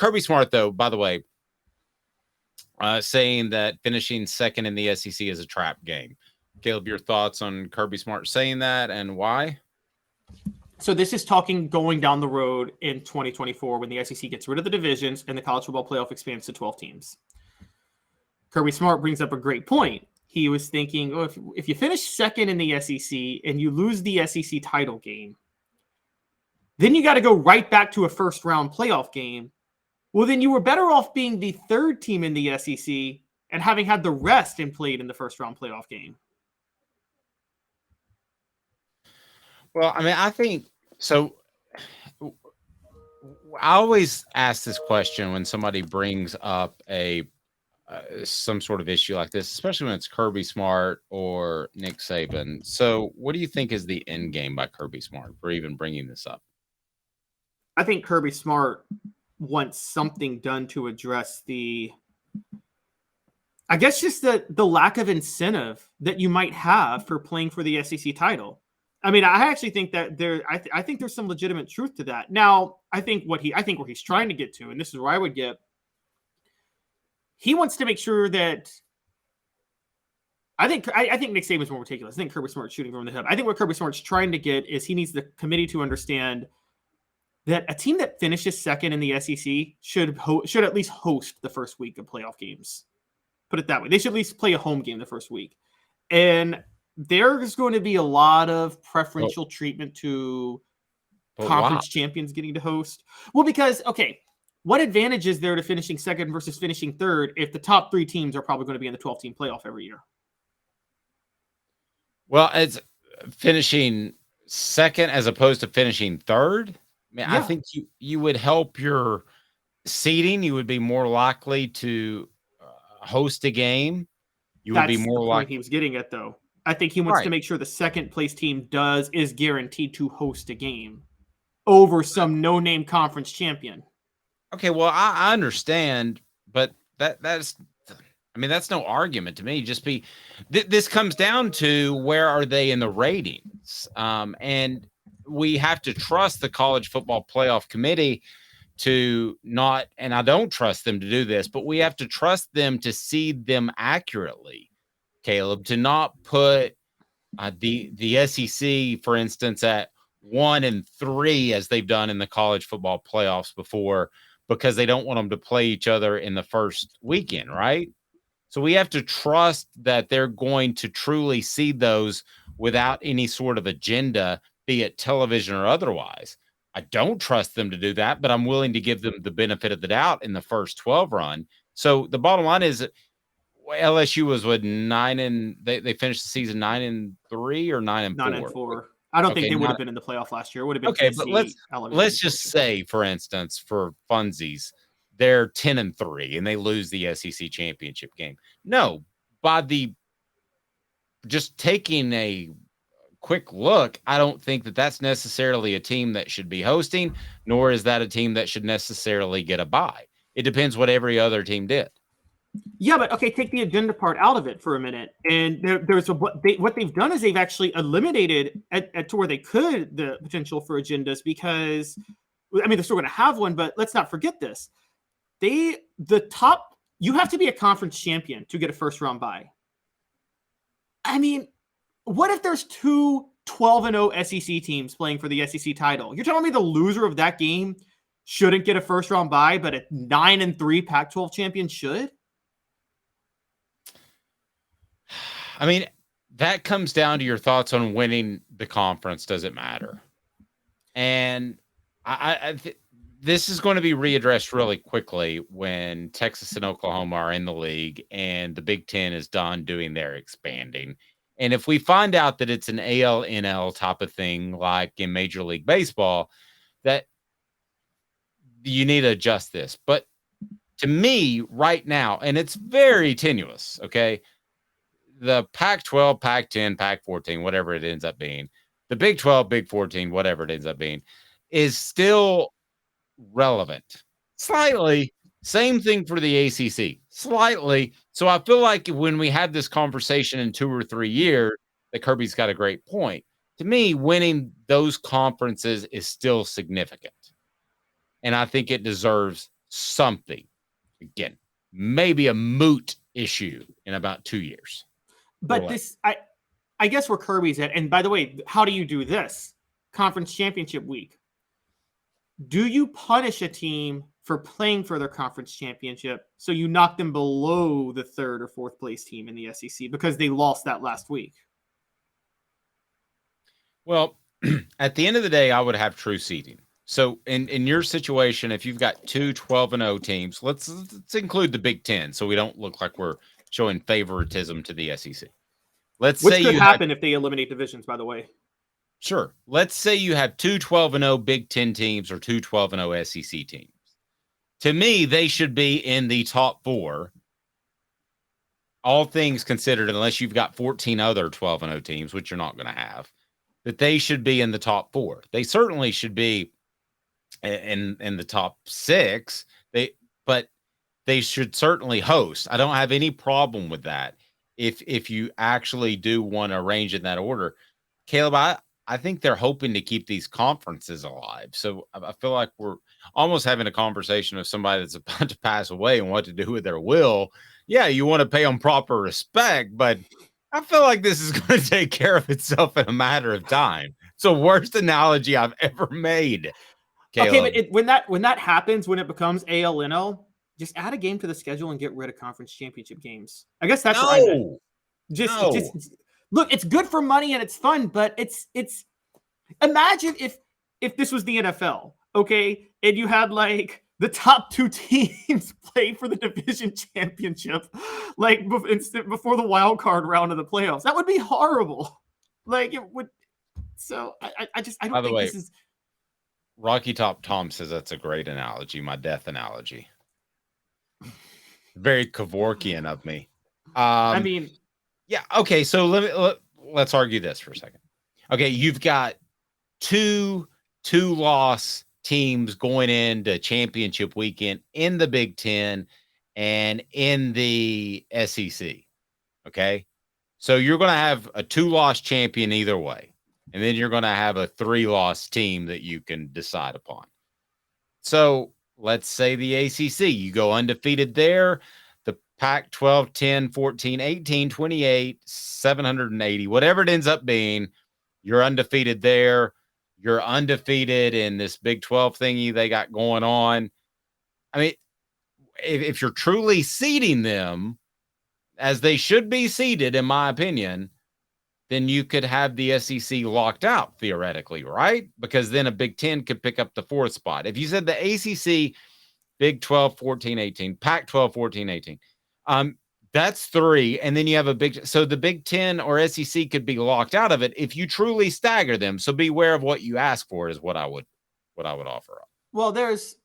Kirby Smart, though, by the way, saying that finishing second in the SEC is a trap game. Caleb, your thoughts on Kirby Smart saying that and why? So this is talking going down the road in 2024 when the SEC gets rid of the divisions and the college football playoff expands to 12 teams. Kirby Smart brings up a great point. He was thinking, oh, if you finish second in the SEC and you lose the SEC title game, then you got to go right back to a first-round playoff game. Well, then you were better off being the third team in the SEC and having had the rest and played in the first-round playoff game. Well, I mean, I think so. I always ask this question when somebody brings up some sort of issue like this, especially when it's Kirby Smart or Nick Saban. So what do you think is the end game by Kirby Smart for even bringing this up? I think Kirby Smart wants something done to address I guess just the lack of incentive that you might have for playing for the SEC title. I mean, I actually think that I think there's some legitimate truth to that. Now, I think where he's trying to get to, and this is where I would get, he wants to make sure that I think Nick Saban's more meticulous. I think Kirby Smart's shooting from the hip. I think what Kirby Smart's trying to get is he needs the committee to understand that a team that finishes second in the SEC should at least host the first week of playoff games. Put it that way. They should at least play a home game the first week. And there's going to be a lot of preferential treatment to conference champions getting to host. Well, because, okay, what advantage is there to finishing second versus finishing third if the top three teams are probably going to be in the 12-team playoff every year? Well, it's finishing second as opposed to finishing third. I mean, yeah. I think you would help your seeding. You would be more likely to host a game. Would be more likely. He was getting at, though. I think he wants to make sure the second place team is guaranteed to host a game over some no-name conference champion. Okay, well, I understand, but that's no argument to me. Just this comes down to where are they in the ratings, and we have to trust the College Football Playoff Committee to not, and I don't trust them to do this, but we have to trust them to seed them accurately. Caleb, to not put the SEC, for instance, at 1 and 3 as they've done in the college football playoffs before, because they don't want them to play each other in the first weekend, right? So we have to trust that they're going to truly seed those without any sort of agenda, be it television or otherwise. I don't trust them to do that, but I'm willing to give them the benefit of the doubt in the first 12 run. So the bottom line is LSU was what, 9 and they finished the season 9-3 or 9-4? 9-4. I don't think they would have been in the playoff last year. It would have been okay, but let's just say, for instance, for funsies, they're 10-3 and they lose the SEC championship game. No, just taking a quick look, I don't think that that's necessarily a team that should be hosting, nor is that a team that should necessarily get a bye. It depends what every other team did. Yeah, but okay, take the agenda part out of it for a minute. And what they've done is they've actually eliminated to where they could the potential for agendas, because I mean they're still going to have one, but let's not forget this. You have to be a conference champion to get a first round bye. I mean, what if there's two 12-0 SEC teams playing for the SEC title? You're telling me the loser of that game shouldn't get a first round bye, but a 9-3 Pac-12 champion should? I mean, that comes down to your thoughts on winning the conference. Does it matter? And this is going to be readdressed really quickly when Texas and Oklahoma are in the league and the Big Ten is done doing their expanding. And if we find out that it's an AL-NL type of thing, like in Major League Baseball, that you need to adjust this. But to me, right now, and it's very tenuous, okay, the Pac-12, Pac-10, Pac-14, whatever it ends up being, the Big 12, Big 14, whatever it ends up being, is still relevant. Slightly. Same thing for the ACC. Slightly. So I feel like when we have this conversation in 2 or 3 years, that Kirby's got a great point. To me, winning those conferences is still significant. And I think it deserves something. Again, maybe a moot issue in about 2 years. But I guess where Kirby's at, and by the way, how do you do this? Conference championship week. Do you punish a team for playing for their conference championship so you knock them below the third or fourth place team in the SEC because they lost that last week? Well, at the end of the day, I would have true seeding. So in your situation, if you've got two 12-0 teams, let's include the Big Ten so we don't look like we're showing favoritism to the SEC. Which could happen if they eliminate divisions, by the way. Sure. Let's say you have two 12-0 Big Ten teams or two 12-0 SEC teams. To me, they should be in the top four, all things considered, unless you've got 14 other 12-0 teams, which you're not going to have, that they should be in the top four. They certainly should be in the top six, but they should certainly host. I don't have any problem with that if you actually do want to arrange in that order. Caleb, I think they're hoping to keep these conferences alive. So I feel like we're almost having a conversation with somebody that's about to pass away and what to do with their will. Yeah, you want to pay them proper respect, but I feel like this is going to take care of itself in a matter of time. It's the worst analogy I've ever made, Caleb. Okay, but when that happens, when it becomes ALNL, just add a game to the schedule and get rid of conference championship games. I guess that's what I meant. Just look, it's good for money and it's fun, but it's imagine if this was the NFL, okay, and you had like the top two teams play for the division championship, like before the wild card round of the playoffs. That would be horrible. Like it would. So I don't think this is. Rocky Top Tom says that's a great analogy. My death analogy. Very Kevorkian of me. I mean. Yeah. Okay. So let's argue this for a second. Okay. You've got two loss teams going into championship weekend in the Big Ten and in the SEC. Okay. So you're going to have a 2-loss champion either way. And then you're going to have a 3-loss team that you can decide upon. So let's say the ACC, you go undefeated there. Pac-12, 10, 14, 18, 28, 780, whatever it ends up being, you're undefeated there. You're undefeated in this Big 12 thingy they got going on. I mean, if you're truly seeding them as they should be seeded, in my opinion, then you could have the SEC locked out theoretically, right? Because then a Big 10 could pick up the 4th spot. If you said the ACC, Big 12, 14, 18, Pac-12, 14, 18, that's 3, and then you have so the Big 10 or SEC could be locked out of it if you truly stagger them. So beware of what you ask for is what I would offer up. Well, there is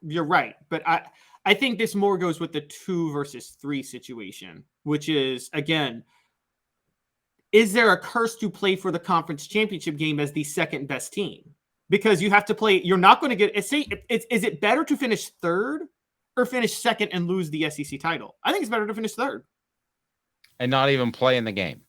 you're right, but I think this more goes with the 2 versus 3 situation, which is, again, is there a curse to play for the conference championship game as the second best team? Because you have to play, you're not going to get, is it better to finish third or finish second and lose the SEC title? I think it's better to finish third. And not even play in the game.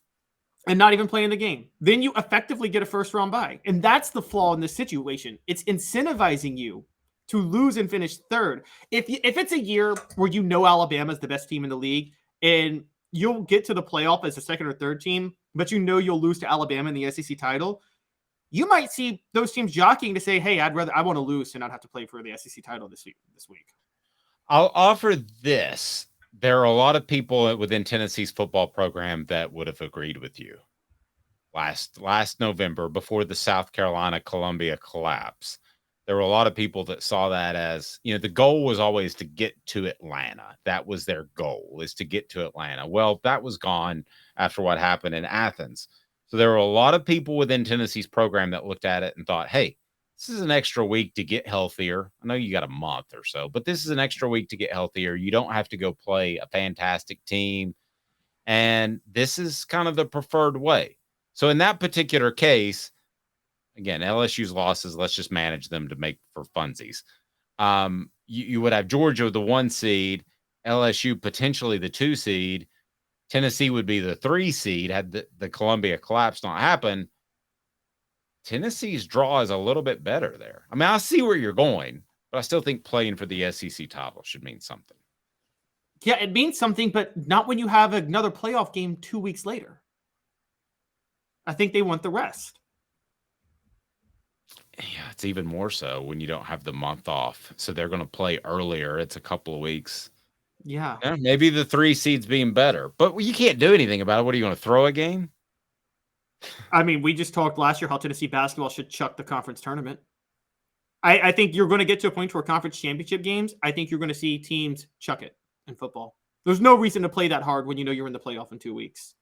Then you effectively get a first round bye. And that's the flaw in this situation. It's incentivizing you to lose and finish third. If it's a year where you know Alabama is the best team in the league and you'll get to the playoff as a second or third team, but you know you'll lose to Alabama in the SEC title, you might see those teams jockeying to say, hey, I want to lose and not have to play for the SEC title this week. I'll offer this. There are a lot of people within Tennessee's football program that would have agreed with you last November before the South Carolina Columbia collapse. There were a lot of people that saw that as, the goal was always to get to Atlanta. That was their goal, is to get to Atlanta. Well, that was gone after what happened in Athens. So there were a lot of people within Tennessee's program that looked at it and thought, hey, this is an extra week to get healthier. I know you got a month or so, but this is an extra week to get healthier. You don't have to go play a fantastic team. And this is kind of the preferred way. So in that particular case, again, LSU's losses, let's just manage them to make for funsies. You would have Georgia, the 1 seed, LSU potentially the 2 seed. Tennessee would be the 3 seed had the Columbia collapse not happen. Tennessee's draw is a little bit better there. I mean, I see where you're going, but I still think playing for the SEC title should mean something. Yeah, it means something, but not when you have another playoff game 2 weeks later. I think they want the rest. Yeah, it's even more so when you don't have the month off. So they're going to play earlier. It's a couple of weeks. Yeah. Maybe the 3 seeds being better, but you can't do anything about it. What are you going to throw a game? I mean, we just talked last year how Tennessee basketball should chuck the conference tournament. I think you're going to get to a point where conference championship games, I think you're going to see teams chuck it in football. There's no reason to play that hard when you know you're in the playoff in 2 weeks.